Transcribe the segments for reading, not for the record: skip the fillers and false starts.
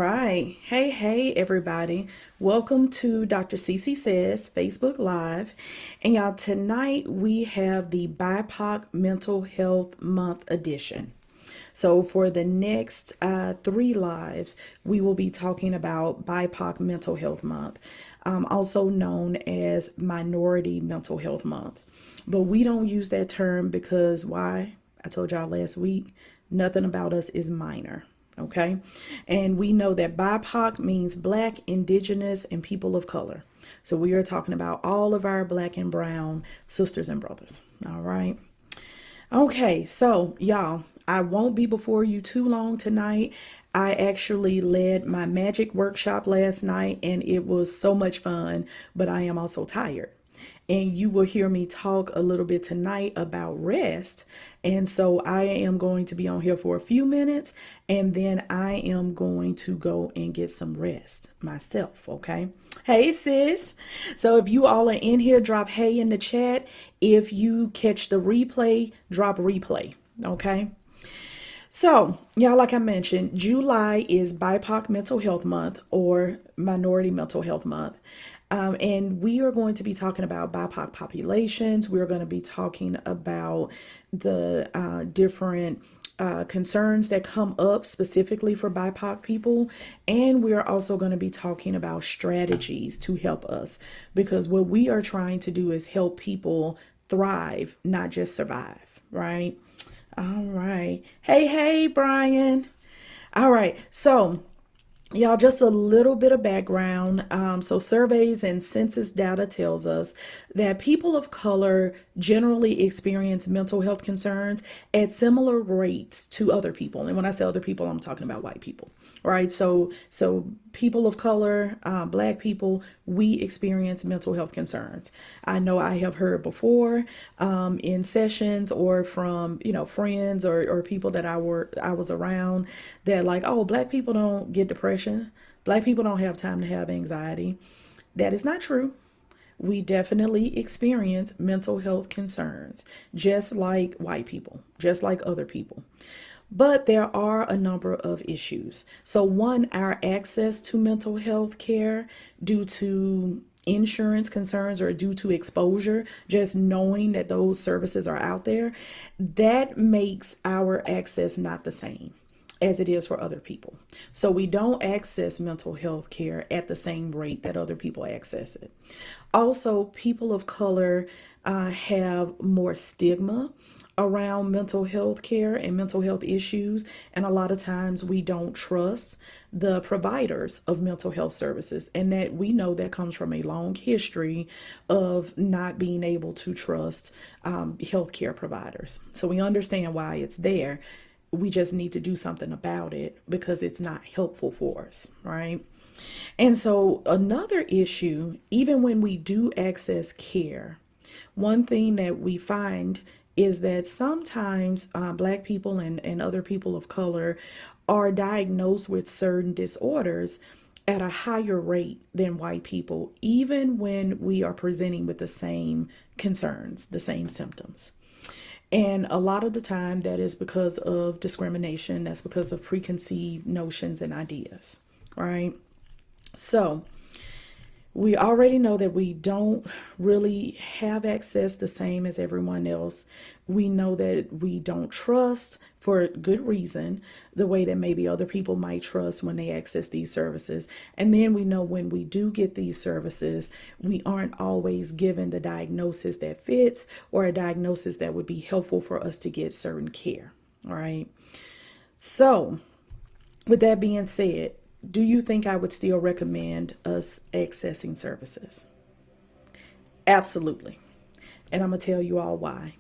right. Hey, everybody. Welcome to Dr. Cece Says Facebook Live. And y'all, tonight we have the BIPOC Mental Health Month edition. So, for the next three lives, we will be talking about BIPOC Mental Health Month, also known as Minority Mental Health Month. But we don't use that term because why? I told y'all last week, nothing about us is minor. Okay. And we know that BIPOC means Black, Indigenous, and people of color. So we are talking about all of our Black and Brown sisters and brothers. All right. Okay, so y'all, I won't be before you too long tonight. I actually led my magic workshop last night and it was so much fun, but I am also tired. And you will hear me talk a little bit tonight about rest. And so I am going to be on here for a few minutes and then I am going to go and get some rest myself. Okay. Hey, sis. So if you all are in here, drop hey in the chat. If you catch the replay, drop replay. Okay. So, y'all, like I mentioned, July is BIPOC Mental Health Month or Minority Mental Health Month. And we are going to be talking about BIPOC populations. We're going to be talking about the different concerns that come up specifically for BIPOC people. And we are also going to be talking about strategies to help us because what we are trying to do is help people thrive, not just survive, right? All right. Hey, Brian. All right. So, y'all, just a little bit of background. So surveys and census data tells us that people of color generally experience mental health concerns at similar rates to other people. And when I say other people, I'm talking about white people, right? So people of color, Black people, we experience mental health concerns. I know I have heard before in sessions or from friends or people that I was around that like, oh, Black people don't get depression. Black people don't have time to have anxiety. That is not true. We definitely experience mental health concerns, just like white people, just like other people. But there are a number of issues. So, one, our access to mental health care due to insurance concerns or due to exposure, just knowing that those services are out there, that makes our access not the same as it is for other people. So we don't access mental health care at the same rate that other people access it. Also, people of color have more stigma around mental health care and mental health issues. And a lot of times we don't trust the providers of mental health services. And that we know that comes from a long history of not being able to trust healthcare providers. So we understand why it's there. We just need to do something about it because it's not helpful for us, right? And so, another issue, even when we do access care, one thing that we find is that sometimes Black people and other people of color are diagnosed with certain disorders at a higher rate than white people, even when we are presenting with the same concerns, the same symptoms. And a lot of the time, that is because of discrimination, that's because of preconceived notions and ideas, right? So, we already know that we don't really have access the same as everyone else. We know that we don't trust, for good reason, the way that maybe other people might trust when they access these services. And then we know when we do get these services, we aren't always given the diagnosis that fits or a diagnosis that would be helpful for us to get certain care. All right. So, with that being said, do you think I would still recommend us accessing services? Absolutely. And I'm going to tell you all why.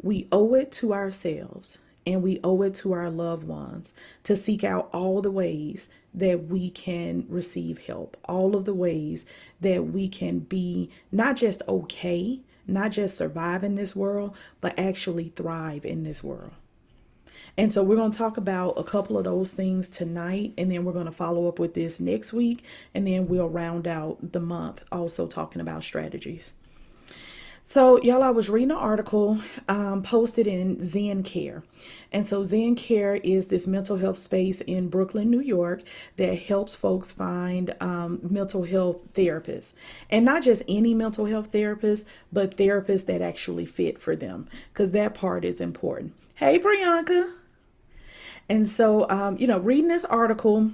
We owe it to ourselves and we owe it to our loved ones to seek out all the ways that we can receive help, all of the ways that we can be not just okay, not just survive in this world, but actually thrive in this world. And so we're going to talk about a couple of those things tonight, and then we're going to follow up with this next week, and then we'll round out the month also talking about strategies. So, y'all, I was reading an article posted in Zen Care. And so, Zen Care is this mental health space in Brooklyn, New York, that helps folks find mental health therapists. And not just any mental health therapist, but therapists that actually fit for them, because that part is important. Hey, Priyanka. And so, reading this article,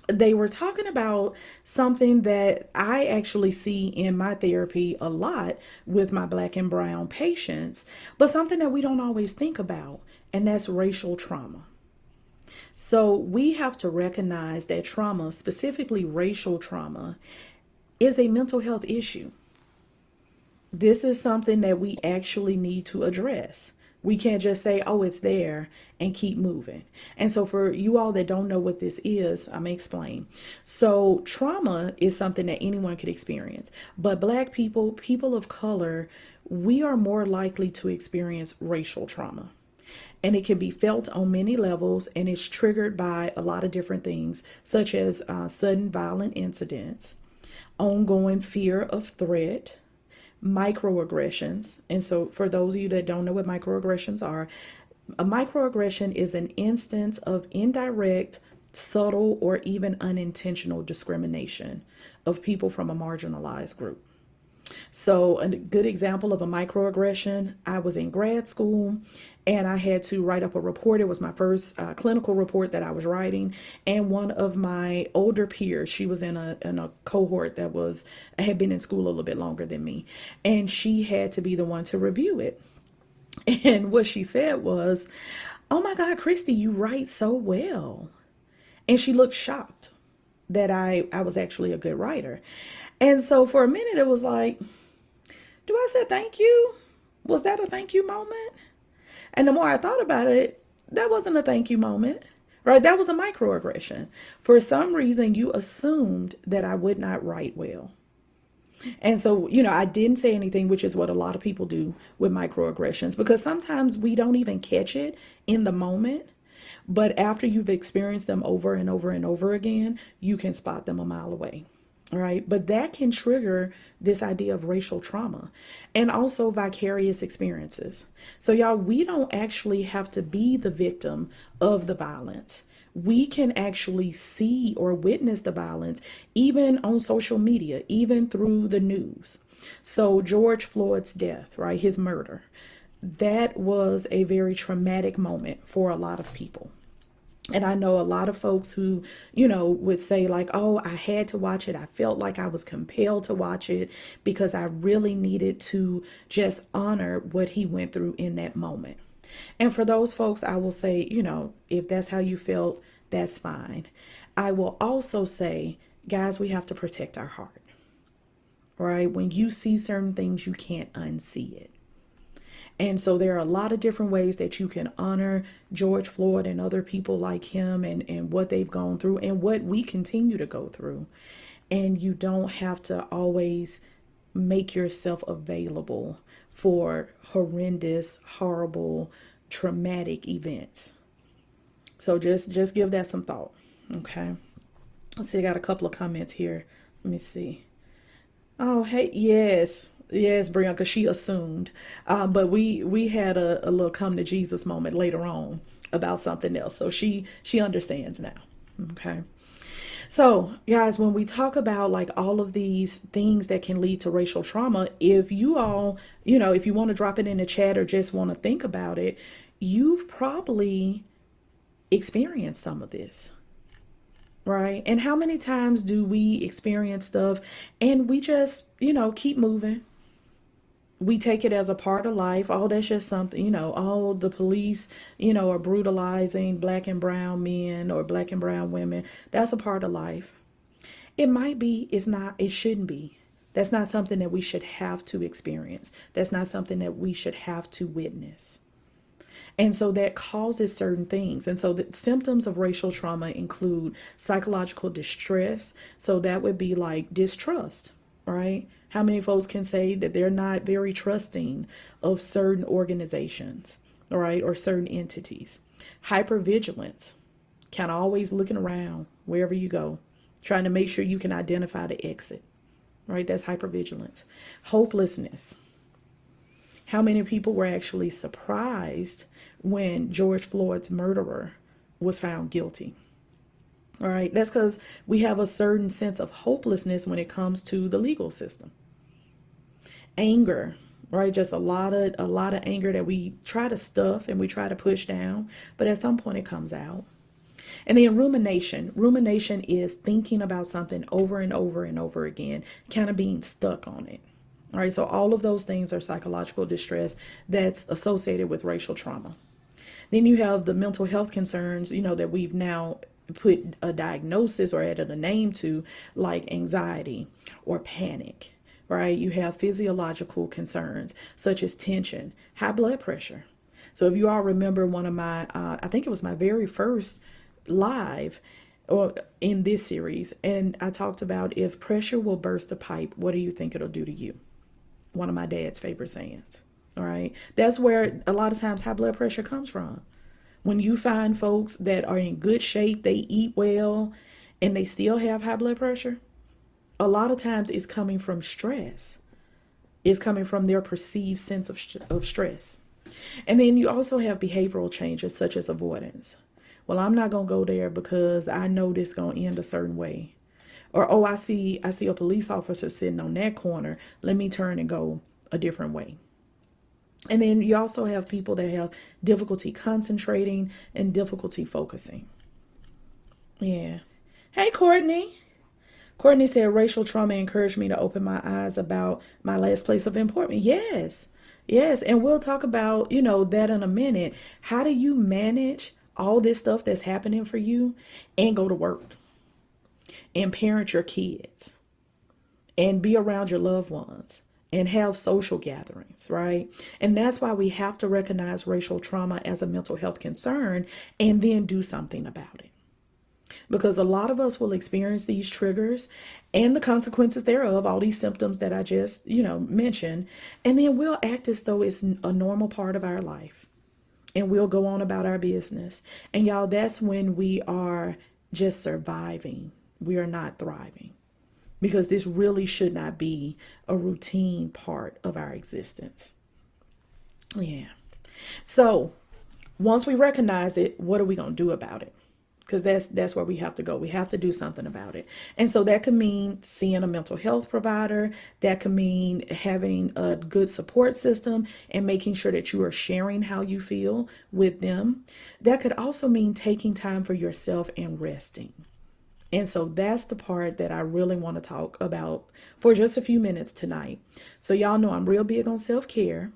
they were talking about something that I actually see in my therapy a lot with my black and brown patients, but something that we don't always think about, and that's racial trauma. So we have to recognize that trauma, specifically racial trauma, is a mental health issue. This is something that we actually need to address. We can't just say, oh, it's there and keep moving. And so, for you all that don't know what this is, I'm going to explain. So, trauma is something that anyone could experience, but Black people, people of color, we are more likely to experience racial trauma. And it can be felt on many levels, and it's triggered by a lot of different things, such as sudden violent incidents, ongoing fear of threat, microaggressions. And so, for those of you that don't know what microaggressions are, a microaggression is an instance of indirect, subtle, or even unintentional discrimination of people from a marginalized group. So, a good example of a microaggression, I was in grad school and I had to write up a report. It was my first clinical report that I was writing. And one of my older peers, she was in a cohort that had been in school a little bit longer than me. And she had to be the one to review it. And what she said was, "Oh my God, Christy, you write so well." And she looked shocked that I was actually a good writer. And so for a minute, it was like, do I say thank you? Was that a thank you moment? And the more I thought about it, that wasn't a thank you moment, right? That was a microaggression. For some reason, you assumed that I would not write well. And so, I didn't say anything, which is what a lot of people do with microaggressions, because sometimes we don't even catch it in the moment. But after you've experienced them over and over and over again, you can spot them a mile away. All right. But that can trigger this idea of racial trauma and also vicarious experiences. So, y'all, we don't actually have to be the victim of the violence. We can actually see or witness the violence even on social media, even through the news. So, George Floyd's death, right, his murder, that was a very traumatic moment for a lot of people. And I know a lot of folks who, would say, like, oh, I had to watch it. I felt like I was compelled to watch it because I really needed to just honor what he went through in that moment. And for those folks, I will say, if that's how you felt, that's fine. I will also say, guys, we have to protect our heart, right? When you see certain things, you can't unsee it. And so there are a lot of different ways that you can honor George Floyd and other people like him and what they've gone through and what we continue to go through. And you don't have to always make yourself available for horrendous, horrible, traumatic events. So just give that some thought. Okay. Let's see, I got a couple of comments here. Let me see. Oh, hey, yes, yes, Brianka. She assumed, but we had a little come to Jesus moment later on about something else, so she understands now. Okay, so guys, when we talk about like all of these things that can lead to racial trauma, if you all, if you want to drop it in the chat or just want to think about it, you've probably experienced some of this. Right. And how many times do we experience stuff and we just, keep moving? We take it as a part of life. Oh, that's just something, all the police, are brutalizing black and brown men or black and brown women. That's a part of life. It might be, it's not, it shouldn't be. That's not something that we should have to experience. That's not something that we should have to witness. And so that causes certain things. And so the symptoms of racial trauma include psychological distress. So that would be like distrust, right? How many folks can say that they're not very trusting of certain organizations, all right, or certain entities? Hypervigilance, kind of always looking around wherever you go, trying to make sure you can identify the exit, right? That's hypervigilance. Hopelessness, How many people were actually surprised when George Floyd's murderer was found guilty? All right, that's because we have a certain sense of hopelessness when it comes to the legal system. Anger, right? Just a lot of anger that we try to stuff and we try to push down, but at some point it comes out. And then rumination. Rumination is thinking about something over and over and over again, kind of being stuck on it. All right, so all of those things are psychological distress that's associated with racial trauma. Then you have the mental health concerns, that we've now put a diagnosis or added a name to, like anxiety or panic, right? You have physiological concerns such as tension, high blood pressure. So if you all remember one of my, I think it was my very first live or in this series, and I talked about if pressure will burst a pipe, what do you think it'll do to you? One of my dad's favorite sayings. All right. That's where a lot of times high blood pressure comes from. When you find folks that are in good shape, they eat well, and they still have high blood pressure, a lot of times it's coming from stress. It's coming from their perceived sense of stress. And then you also have behavioral changes such as avoidance. Well, I'm not going to go there because I know this is going to end a certain way. Or, oh, I see a police officer sitting on that corner. Let me turn and go a different way. And then you also have people that have difficulty concentrating and difficulty focusing. Yeah. Hey, Courtney. Courtney said racial trauma encouraged me to open my eyes about my last place of employment. Yes. Yes. And we'll talk about, that in a minute. How do you manage all this stuff that's happening for you and go to work and parent your kids and be around your loved ones and have social gatherings, right? And that's why we have to recognize racial trauma as a mental health concern and then do something about it. Because a lot of us will experience these triggers and the consequences thereof, all these symptoms that I just, mentioned, and then we'll act as though it's a normal part of our life. And we'll go on about our business. And y'all, that's when we are just surviving. We are not thriving. Because this really should not be a routine part of our existence. Yeah. So once we recognize it, what are we going to do about it? Because that's where we have to go. We have to do something about it. And so that could mean seeing a mental health provider. That could mean having a good support system and making sure that you are sharing how you feel with them. That could also mean taking time for yourself and resting. And so that's the part that I really want to talk about for just a few minutes tonight. So y'all know I'm real big on self-care.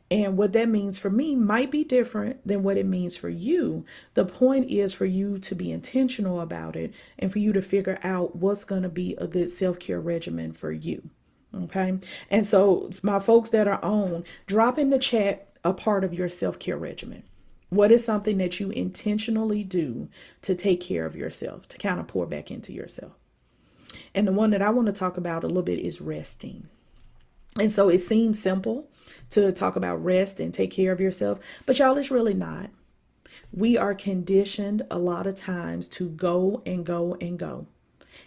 And what that means for me might be different than what it means for you. The point is for you to be intentional about it and for you to figure out what's going to be a good self-care regimen for you. Okay. And so my folks that are on, drop in the chat a part of your self-care regimen. What is something that you intentionally do to take care of yourself, to kind of pour back into yourself? And the one that I want to talk about a little bit is resting. And so it seems simple to talk about rest and take care of yourself, but y'all, it's really not. We are conditioned a lot of times to go and go and go.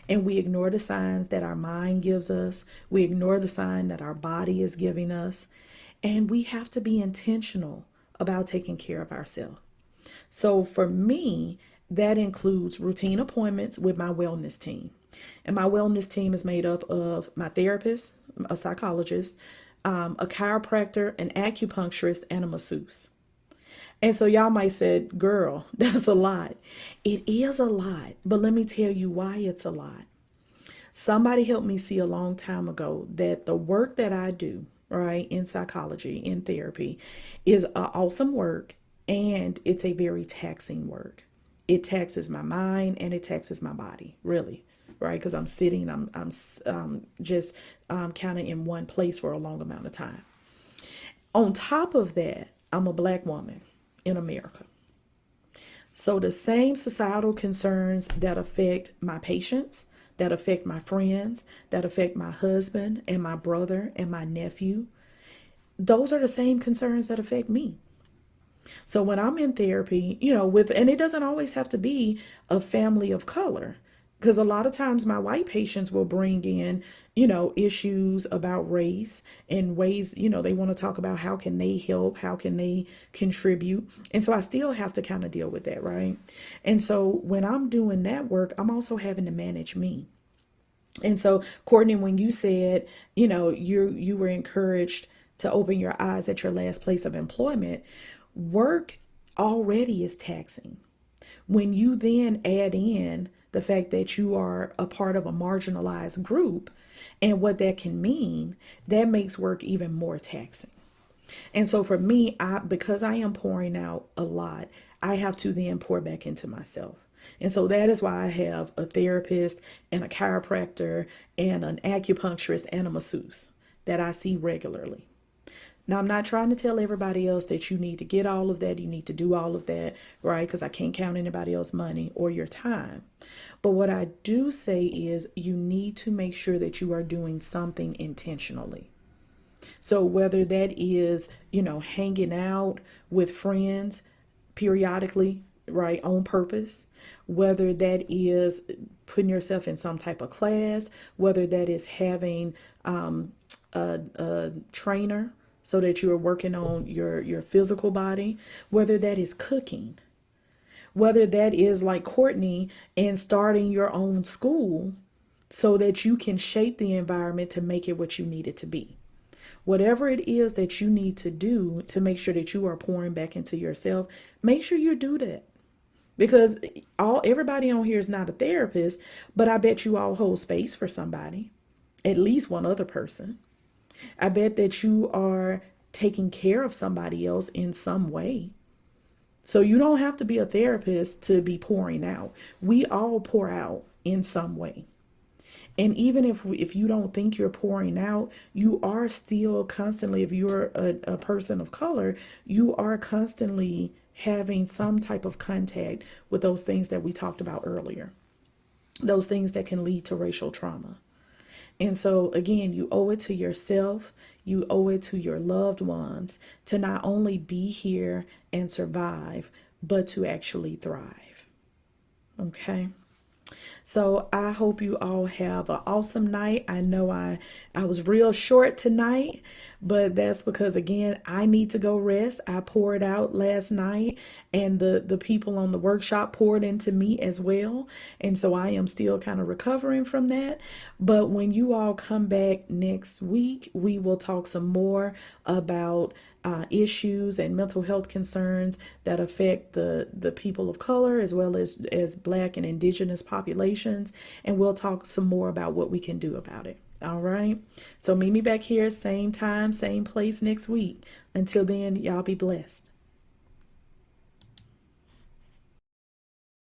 And we ignore the signs that our mind gives us. We ignore the sign that our body is giving us. And we have to be intentional about taking care of ourselves. So for me, that includes routine appointments with my wellness team. And my wellness team is made up of my therapist, a psychologist, a chiropractor, an acupuncturist, and a masseuse. And so y'all might say, girl, that's a lot. It is a lot, but let me tell you why it's a lot. Somebody helped me see a long time ago that the work that I do, right, in psychology, in therapy, is awesome work, and it's a very taxing work. It taxes my mind and it taxes my body, really, right? Because I'm sitting, I'm just kind of in one place for a long amount of time. On top of that, I'm a Black woman in America. So the same societal concerns that affect my patients, that affect my friends, that affect my husband and my brother and my nephew, those are the same concerns that affect me. So when I'm in therapy, and it doesn't always have to be a family of color. Because a lot of times my white patients will bring in, issues about race and ways, they want to talk about how can they help, how can they contribute. And so I still have to kind of deal with that, right? And so when I'm doing that work, I'm also having to manage me. And so, Courtney, when you said, you were encouraged to open your eyes at your last place of employment, work already is taxing. When you then add in the fact that you are a part of a marginalized group and what that can mean, that makes work even more taxing. And so for me, because I am pouring out a lot, I have to then pour back into myself. And so that is why I have a therapist and a chiropractor and an acupuncturist and a masseuse that I see regularly. Now, I'm not trying to tell everybody else that you need to get all of that, you need to do all of that, right? Because I can't count anybody else's money or your time. But what I do say is you need to make sure that you are doing something intentionally. So whether that is, hanging out with friends periodically, right, on purpose, whether that is putting yourself in some type of class, whether that is having a trainer so that you are working on your physical body, whether that is cooking, whether that is like Courtney and starting your own school so that you can shape the environment to make it what you need it to be. Whatever it is that you need to do to make sure that you are pouring back into yourself, make sure you do that. Because everybody on here is not a therapist, but I bet you all hold space for somebody, at least one other person. I bet that you are taking care of somebody else in some way. So you don't have to be a therapist to be pouring out. We all pour out in some way. And even if you don't think you're pouring out, you are still constantly, if you're a person of color, you are constantly having some type of contact with those things that we talked about earlier, those things that can lead to racial trauma. And so, again, you owe it to yourself, you owe it to your loved ones to not only be here and survive, but to actually thrive. Okay? So I hope you all have an awesome night. I know I was real short tonight, but that's because again, I need to go rest. I poured out last night and the people on the workshop poured into me as well. And so I am still kind of recovering from that. But when you all come back next week, we will talk some more about issues and mental health concerns that affect the people of color as well as Black and Indigenous populations. And we'll talk some more about what we can do about it. All right. So meet me back here, same time, same place next week. Until then, y'all be blessed.